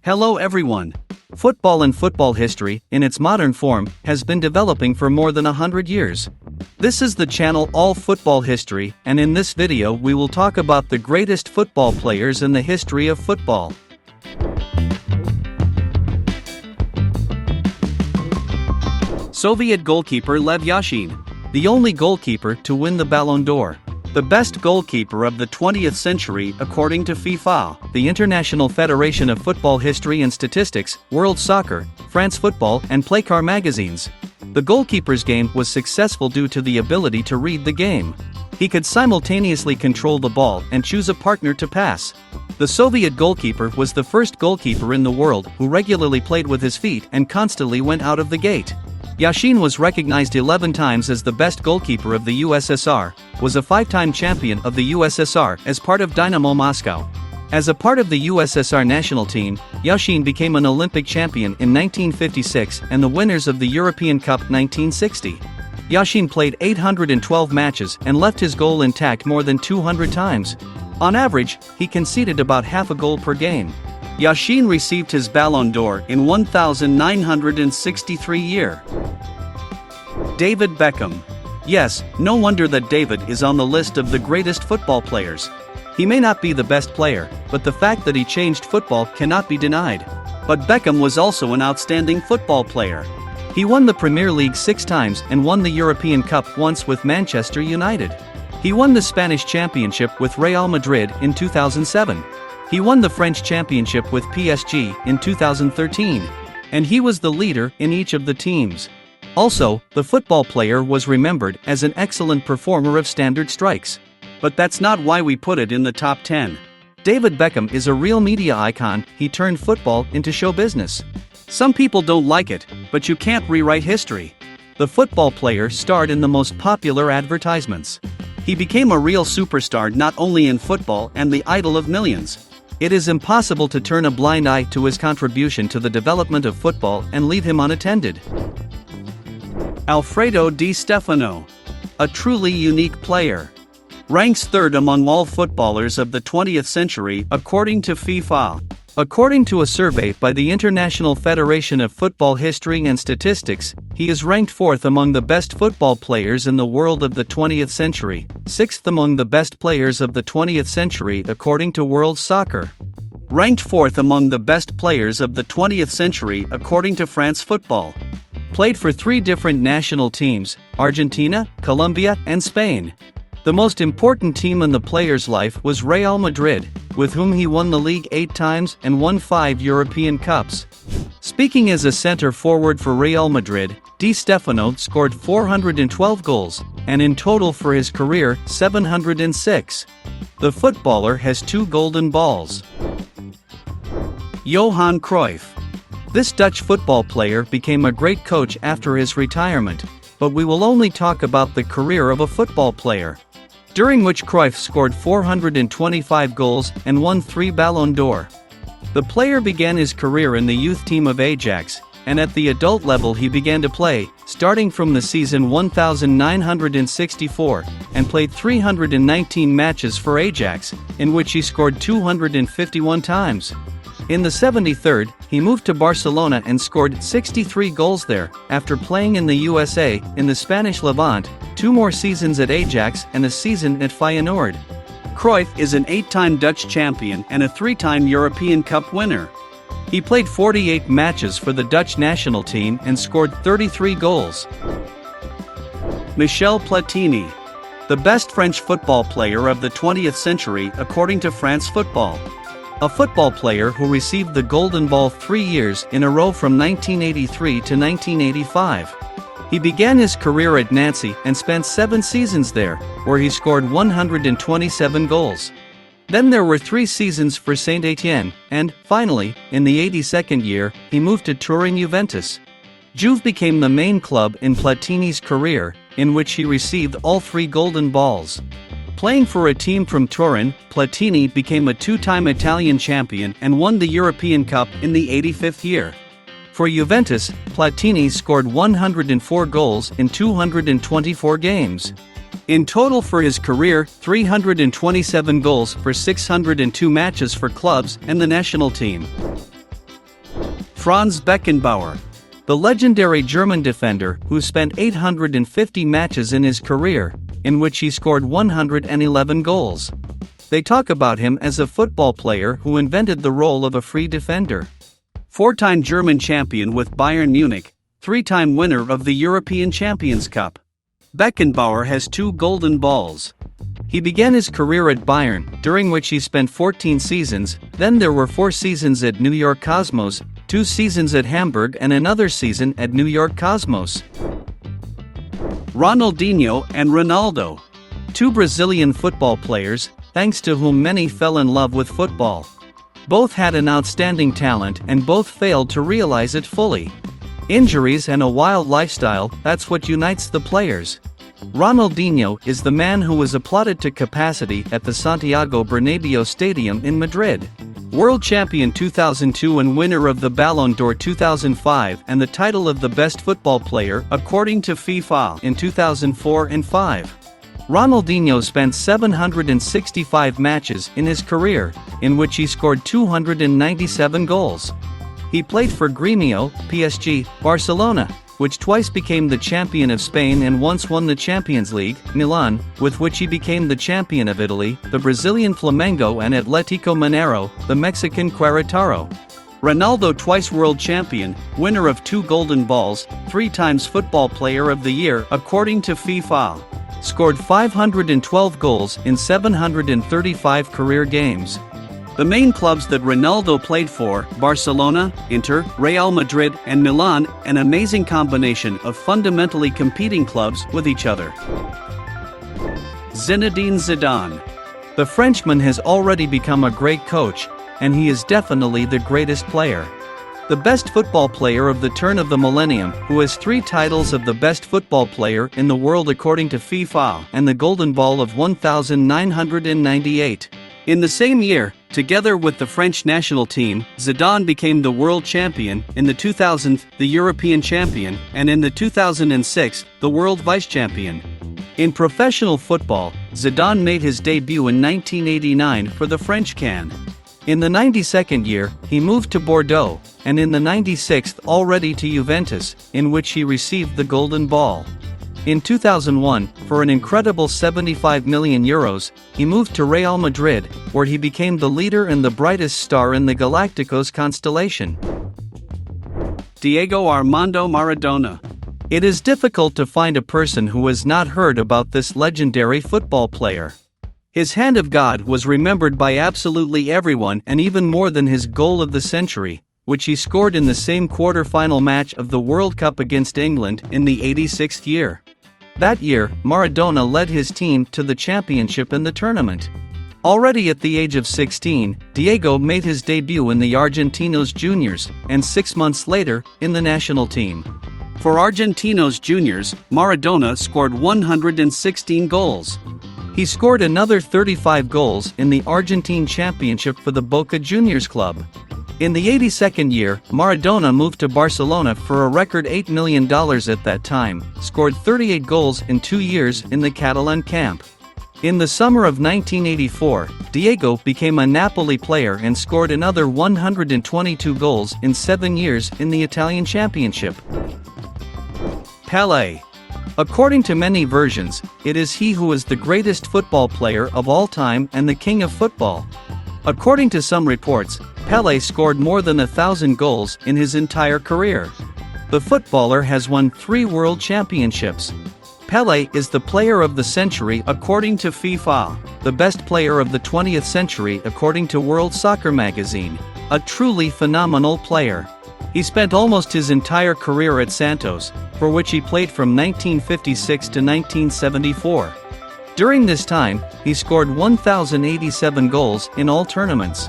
Hello everyone. Football and football history, in its modern form, has been developing for more than 100 years. This is the channel All Football History, and in this video we will talk about the greatest football players in the history of football. Soviet goalkeeper Lev Yashin, the only goalkeeper to win the Ballon d'Or. The best goalkeeper of the 20th century according to FIFA, the International Federation of Football History and Statistics, World Soccer, France Football and Playcar magazines. The goalkeeper's game was successful due to the ability to read the game. He could simultaneously control the ball and choose a partner to pass. The Soviet goalkeeper was the first goalkeeper in the world who regularly played with his feet and constantly went out of the gate. Yashin was recognized 11 times as the best goalkeeper of the USSR, was a 5-time champion of the USSR as part of Dynamo Moscow. As a part of the USSR national team, Yashin became an Olympic champion in 1956 and the winners of the European Cup 1960. Yashin played 812 matches and left his goal intact more than 200 times. On average, he conceded about half a goal per game. Yashin received his Ballon d'Or in 1963 year. David Beckham. Yes, no wonder that David is on the list of the greatest football players. He may not be the best player, but the fact that he changed football cannot be denied. But Beckham was also an outstanding football player. He won the Premier League 6 times and won the European Cup once with Manchester United. He won the Spanish Championship with Real Madrid in 2007. He won the French Championship with PSG in 2013. And he was the leader in each of the teams. Also, the football player was remembered as an excellent performer of standard strikes. But that's not why we put it in the top 10. David Beckham is a real media icon. He turned football into show business. Some people don't like it, but you can't rewrite history. The football player starred in the most popular advertisements. He became a real superstar not only in football and the idol of millions. It is impossible to turn a blind eye to his contribution to the development of football and leave him unattended. Alfredo Di Stefano. A truly unique player. Ranks third among all footballers of the 20th century according to FIFA. According to a survey by the International Federation of Football History and Statistics, he is ranked 4th among the best football players in the world of the 20th century, 6th among the best players of the 20th century according to World Soccer. Ranked 4th among the best players of the 20th century according to France Football. Played for 3 different national teams, Argentina, Colombia, and Spain. The most important team in the player's life was Real Madrid, with whom he won the league 8 times and won 5 European Cups. Speaking as a center forward for Real Madrid, Di Stefano scored 412 goals, and in total for his career, 706. The footballer has 2 golden balls. Johan Cruyff. This Dutch football player became a great coach after his retirement, but we will only talk about the career of a football player, during which Cruyff scored 425 goals and won 3 Ballon d'Or. The player began his career in the youth team of Ajax, and at the adult level he began to play, starting from the season 1964, and played 319 matches for Ajax, in which he scored 251 times. In the 73rd, he moved to Barcelona and scored 63 goals there, after playing in the USA, in the Spanish Levante, 2 more seasons at Ajax and a season at Feyenoord. Cruyff is an 8-time Dutch champion and a 3-time European Cup winner. He played 48 matches for the Dutch national team and scored 33 goals. Michel Platini. The best French football player of the 20th century according to France Football. A football player who received the Golden Ball 3 years in a row from 1983 to 1985. He began his career at Nancy and spent 7 seasons there, where he scored 127 goals. Then there were 3 seasons for Saint-Étienne, and, finally, in the 82nd year, he moved to Turin Juventus. Juve became the main club in Platini's career, in which he received all 3 Golden Balls. Playing for a team from Turin, Platini became a 2-time Italian champion and won the European Cup in the 85th year. For Juventus, Platini scored 104 goals in 224 games. In total for his career, 327 goals for 602 matches for clubs and the national team. Franz Beckenbauer. The legendary German defender who spent 850 matches in his career, in which he scored 111 goals. They talk about him as a football player who invented the role of a free defender. Four-time German champion with Bayern Munich, three-time winner of the European Champions Cup. Beckenbauer has 2 golden balls. He began his career at Bayern, during which he spent 14 seasons, then there were 4 seasons at New York Cosmos, 2 seasons at Hamburg and another season at New York Cosmos. Ronaldinho and Ronaldo. 2 Brazilian football players, thanks to whom many fell in love with football. Both had an outstanding talent and both failed to realize it fully. Injuries and a wild lifestyle, that's what unites the players. Ronaldinho is the man who was applauded to capacity at the Santiago Bernabéu Stadium in Madrid. World champion 2002 and winner of the Ballon d'Or 2005 and the title of the best football player according to FIFA in 2004 and 5. Ronaldinho spent 765 matches in his career, in which he scored 297 goals. He played for Grêmio, PSG, Barcelona, which twice became the champion of Spain and once won the Champions League, Milan, with which he became the champion of Italy, the Brazilian Flamengo and Atlético Mineiro, the Mexican Querétaro. Ronaldo twice world champion, winner of 2 golden balls, 3 times football player of the year according to FIFA. Scored 512 goals in 735 career games. The main clubs that Ronaldo played for, Barcelona, Inter, Real Madrid and Milan, an amazing combination of fundamentally competing clubs with each other. Zinedine Zidane. The Frenchman has already become a great coach, and he is definitely the greatest player. The best football player of the turn of the millennium, who has 3 titles of the best football player in the world according to FIFA and the Golden Ball of 1998. In the same year, together with the French national team, Zidane became the world champion, in the 2000, the European champion, and in the 2006, the world vice-champion. In professional football, Zidane made his debut in 1989 for the French CAN. In the 92nd year, he moved to Bordeaux, and in the 96th already to Juventus, in which he received the Golden Ball. In 2001, for an incredible €75 million, he moved to Real Madrid, where he became the leader and the brightest star in the Galacticos constellation. Diego Armando Maradona. It is difficult to find a person who has not heard about this legendary football player. His hand of God was remembered by absolutely everyone, and even more than his goal of the century, which he scored in the same quarter-final match of the World Cup against England in the 86th year. That year, Maradona led his team to the championship in the tournament. Already at the age of 16, Diego made his debut in the Argentinos Juniors, and 6 months later, in the national team. For Argentinos Juniors, Maradona scored 116 goals. He scored another 35 goals in the Argentine Championship for the Boca Juniors club. In the 82nd year, Maradona moved to Barcelona for a record $8 million at that time, scored 38 goals in 2 years in the Catalan camp. In the summer of 1984, Diego became a Napoli player and scored another 122 goals in 7 years in the Italian Championship. Pele. According to many versions, it is he who is the greatest football player of all time and the king of football. According to some reports, Pele scored more than 1,000 goals in his entire career. The footballer has won 3 world championships. Pele is the player of the century according to FIFA, the best player of the 20th century according to World Soccer magazine, a truly phenomenal player. He spent almost his entire career at Santos, for which he played from 1956 to 1974. During this time, he scored 1,087 goals in all tournaments.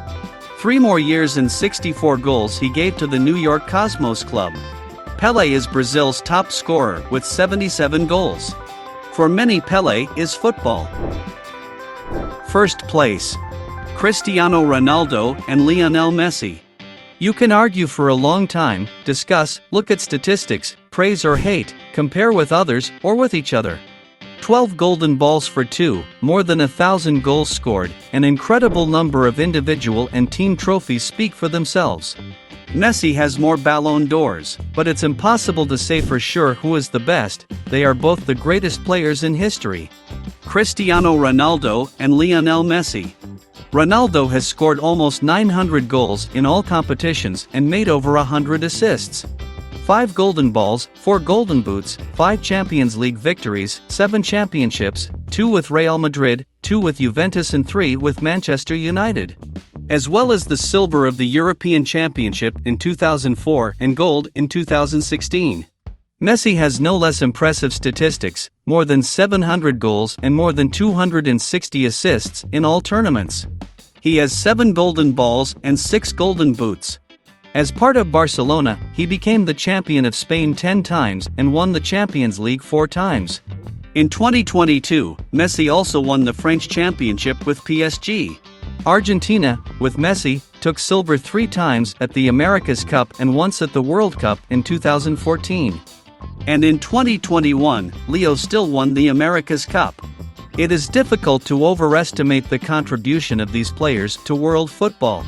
3 more years and 64 goals he gave to the New York Cosmos club. Pele is Brazil's top scorer with 77 goals. For many, Pele is football. First place: Cristiano Ronaldo and Lionel Messi. You can argue for a long time, discuss, look at statistics, praise or hate, compare with others or with each other. 12 golden balls for 2, more than 1,000 goals scored, an incredible number of individual and team trophies speak for themselves. Messi has more Ballon d'Ors, but it's impossible to say for sure who is the best. They are both the greatest players in history. Cristiano Ronaldo and Lionel Messi. Ronaldo has scored almost 900 goals in all competitions and made over 100 assists. 5 Golden Balls, 4 Golden Boots, 5 Champions League victories, 7 championships, 2 with Real Madrid, 2 with Juventus and 3 with Manchester United. As well as the silver of the European Championship in 2004 and gold in 2016. Messi has no less impressive statistics, more than 700 goals and more than 260 assists in all tournaments. He has 7 Golden Balls and 6 Golden Boots. As part of Barcelona, he became the champion of Spain 10 times and won the Champions League 4 times. In 2022, Messi also won the French championship with PSG. Argentina, with Messi, took silver 3 times at the America's Cup and once at the World Cup in 2014. And in 2021, Leo still won the America's Cup. It is difficult to overestimate the contribution of these players to world football.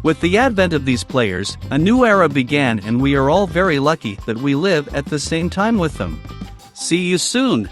With the advent of these players, a new era began and we are all very lucky that we live at the same time with them. See you soon!